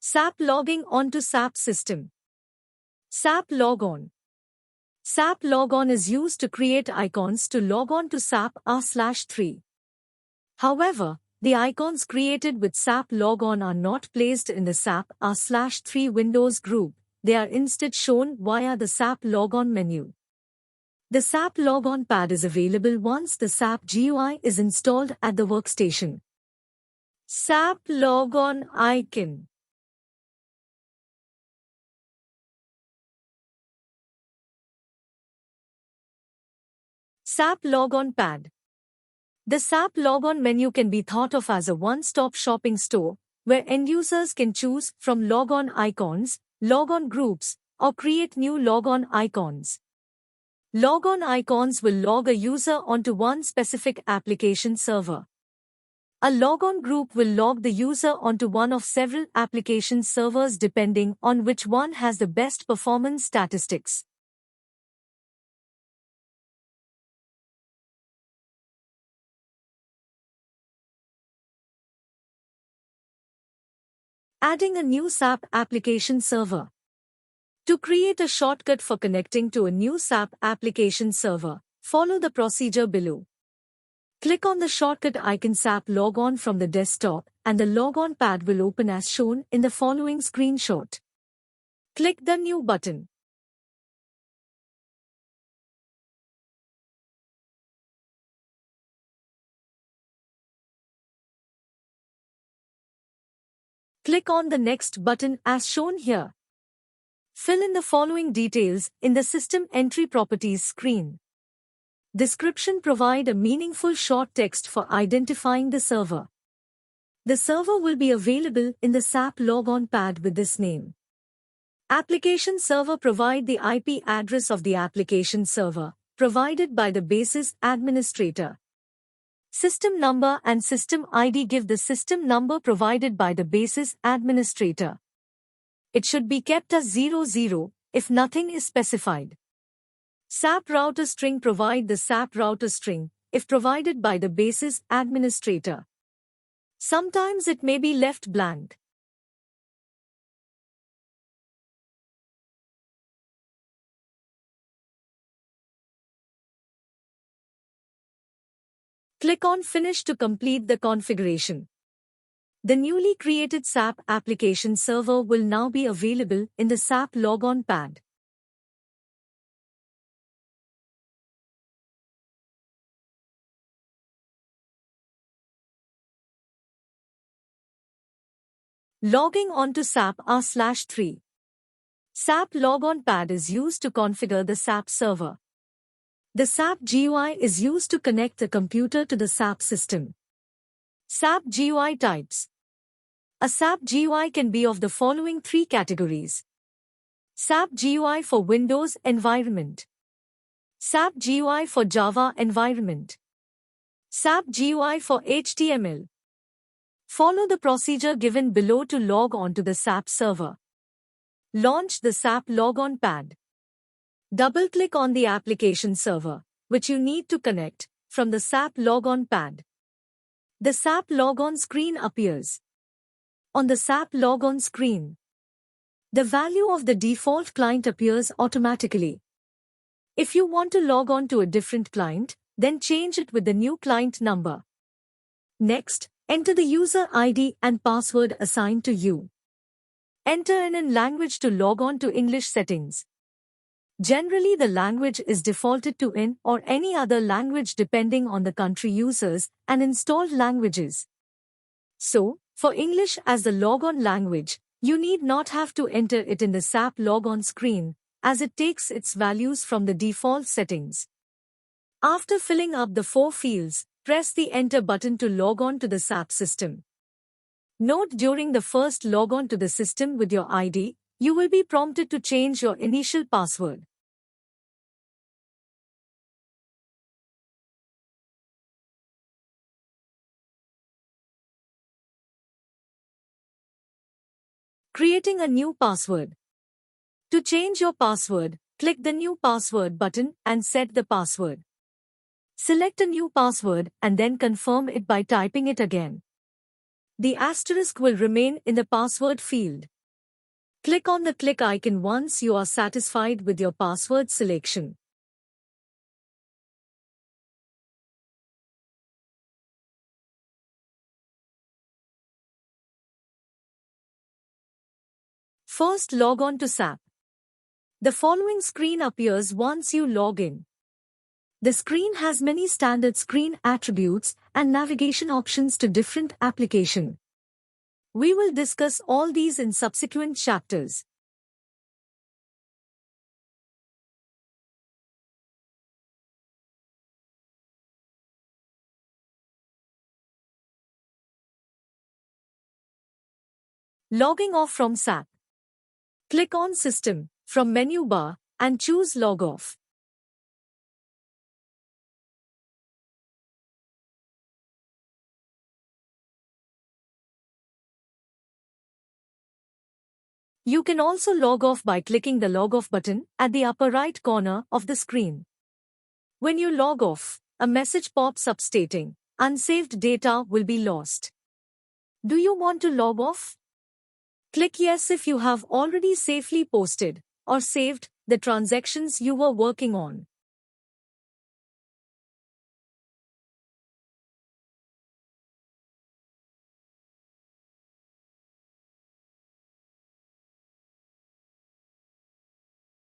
SAP logging onto SAP System. SAP Logon. SAP Logon is used to create icons to log on to SAP R/3. However, the icons created with SAP Logon are not placed in the SAP R/3 Windows group, they are instead shown via the SAP Logon menu. The SAP Logon pad is available once the SAP GUI is installed at the workstation. SAP Logon icon. SAP Logon pad. The SAP Logon menu can be thought of as a one-stop shopping store, where end users can choose from logon icons, logon groups, or create new logon icons. Logon icons will log a user onto one specific application server. A logon group will log the user onto one of several application servers depending on which one has the best performance statistics. Adding a new SAP application server. To create a shortcut for connecting to a new SAP application server, follow the procedure below. Click on the shortcut icon SAP Logon from the desktop, and the Logon pad will open as shown in the following screenshot. Click the New button. Click on the Next button as shown here. Fill in the following details in the System Entry Properties screen. Description: provide a meaningful short text for identifying the server. The server will be available in the SAP Logon pad with this name. Application server: provide the IP address of the application server, provided by the basis administrator. System number and system ID: give the system number provided by the basis administrator. It should be kept as 00 if nothing is specified. SAP router string: provide the SAP router string if provided by the basis administrator. Sometimes it may be left blank. Click on Finish to complete the configuration. The newly created SAP application server will now be available in the SAP Logon pad. Logging onto SAP R/3. SAP Logon pad is used to configure the SAP server. The SAP GUI is used to connect the computer to the SAP system. SAP GUI types. A SAP GUI can be of the following three categories. SAP GUI for Windows environment. SAP GUI for Java environment. SAP GUI for HTML. Follow the procedure given below to log on to the SAP server. Launch the SAP Logon pad. Double-click on the application server, which you need to connect, from the SAP Logon pad. The SAP Logon screen appears. On the SAP Logon screen, the value of the default client appears automatically. If you want to log on to a different client, then change it with the new client number. Next, enter the user ID and password assigned to you. Enter in language to log on to English settings. Generally, the language is defaulted to in or any other language depending on the country users and installed languages. So, for English as the logon language, you need not have to enter it in the SAP Logon screen, as it takes its values from the default settings. After filling up the 4 fields, press the Enter button to log on to the SAP system. Note: during the first logon to the system with your ID, you will be prompted to change your initial password. Creating a new password. To change your password, click the New Password button and set the password. Select a new password and then confirm it by typing it again. The asterisk will remain in the password field. Click on the click icon once you are satisfied with your password selection. First, log on to SAP. The following screen appears once you log in. The screen has many standard screen attributes and navigation options to different applications. We will discuss all these in subsequent chapters. Logging off from SAP. Click on System from menu bar and choose Log Off. You can also log off by clicking the Log Off button at the upper right corner of the screen. When you log off, a message pops up stating, "Unsaved data will be lost." Do you want to log off? Click Yes if you have already safely posted or saved the transactions you were working on.